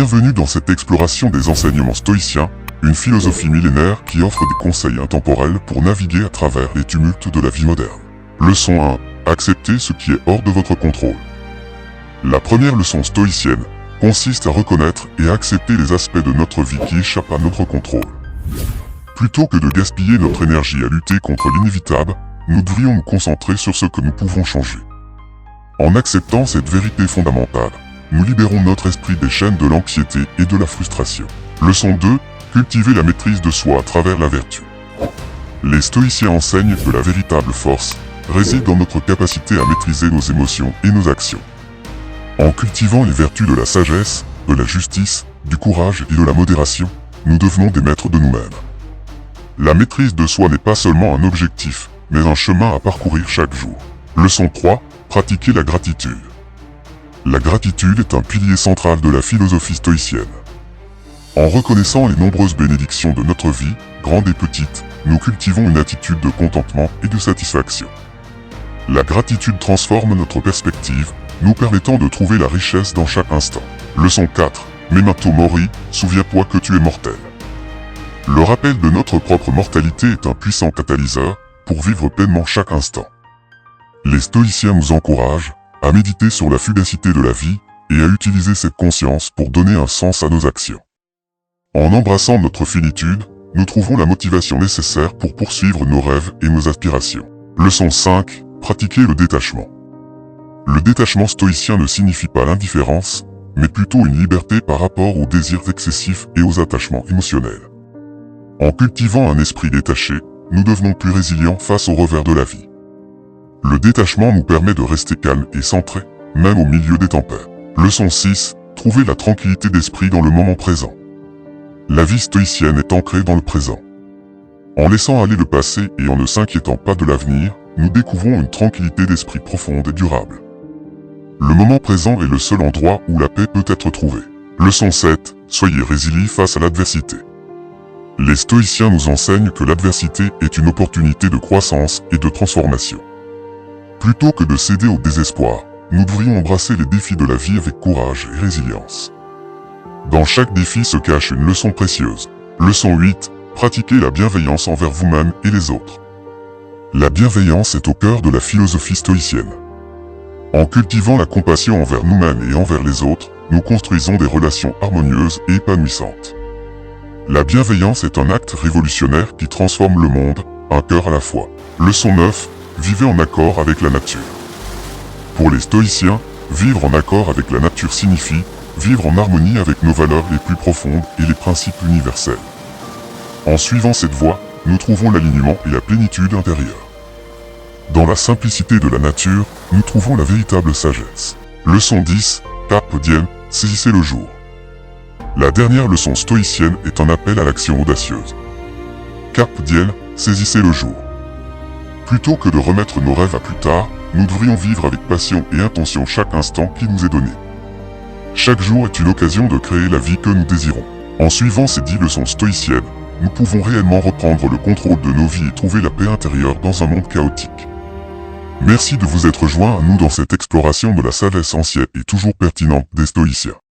Bienvenue dans cette exploration des enseignements stoïciens, une philosophie millénaire qui offre des conseils intemporels pour naviguer à travers les tumultes de la vie moderne. Leçon 1. Acceptez ce qui est hors de votre contrôle. La première leçon stoïcienne consiste à reconnaître et à accepter les aspects de notre vie qui échappent à notre contrôle. Plutôt que de gaspiller notre énergie à lutter contre l'inévitable, nous devrions nous concentrer sur ce que nous pouvons changer. En acceptant cette vérité fondamentale, nous libérons notre esprit des chaînes de l'anxiété et de la frustration. Leçon 2. Cultiver la maîtrise de soi à travers la vertu. Les stoïciens enseignent que la véritable force réside dans notre capacité à maîtriser nos émotions et nos actions. En cultivant les vertus de la sagesse, de la justice, du courage et de la modération, nous devenons des maîtres de nous-mêmes. La maîtrise de soi n'est pas seulement un objectif, mais un chemin à parcourir chaque jour. Leçon 3. Pratiquer la gratitude. La gratitude est un pilier central de la philosophie stoïcienne. En reconnaissant les nombreuses bénédictions de notre vie, grandes et petites, nous cultivons une attitude de contentement et de satisfaction. La gratitude transforme notre perspective, nous permettant de trouver la richesse dans chaque instant. Leçon 4. Memento mori, souviens-toi que tu es mortel. Le rappel de notre propre mortalité est un puissant catalyseur pour vivre pleinement chaque instant. Les stoïciens nous encouragent à méditer sur la fugacité de la vie et à utiliser cette conscience pour donner un sens à nos actions. En embrassant notre finitude, nous trouvons la motivation nécessaire pour poursuivre nos rêves et nos aspirations. Leçon 5. Pratiquer le détachement. Le détachement stoïcien ne signifie pas l'indifférence, mais plutôt une liberté par rapport aux désirs excessifs et aux attachements émotionnels. En cultivant un esprit détaché, nous devenons plus résilients face aux revers de la vie. Le détachement nous permet de rester calme et centré, même au milieu des tempêtes. Leçon 6. Trouver la tranquillité d'esprit dans le moment présent. La vie stoïcienne est ancrée dans le présent. En laissant aller le passé et en ne s'inquiétant pas de l'avenir, nous découvrons une tranquillité d'esprit profonde et durable. Le moment présent est le seul endroit où la paix peut être trouvée. Leçon 7. Soyez résilients face à l'adversité. Les stoïciens nous enseignent que l'adversité est une opportunité de croissance et de transformation. Plutôt que de céder au désespoir, nous devrions embrasser les défis de la vie avec courage et résilience. Dans chaque défi se cache une leçon précieuse. Leçon 8. Pratiquez la bienveillance envers vous-même et les autres. La bienveillance est au cœur de la philosophie stoïcienne. En cultivant la compassion envers nous-mêmes et envers les autres, nous construisons des relations harmonieuses et épanouissantes. La bienveillance est un acte révolutionnaire qui transforme le monde, un cœur à la fois. Leçon 9. Vivez en accord avec la nature. Pour les stoïciens, vivre en accord avec la nature signifie vivre en harmonie avec nos valeurs les plus profondes et les principes universels. En suivant cette voie, nous trouvons l'alignement et la plénitude intérieure. Dans la simplicité de la nature, nous trouvons la véritable sagesse. Leçon 10. Carpe diem, saisissez le jour. La dernière leçon stoïcienne est un appel à l'action audacieuse. Carpe diem, saisissez le jour. Plutôt que de remettre nos rêves à plus tard, nous devrions vivre avec passion et intention chaque instant qui nous est donné. Chaque jour est une occasion de créer la vie que nous désirons. En suivant ces 10 leçons stoïciennes, nous pouvons réellement reprendre le contrôle de nos vies et trouver la paix intérieure dans un monde chaotique. Merci de vous être joints à nous dans cette exploration de la sagesse ancienne et toujours pertinente des stoïciens.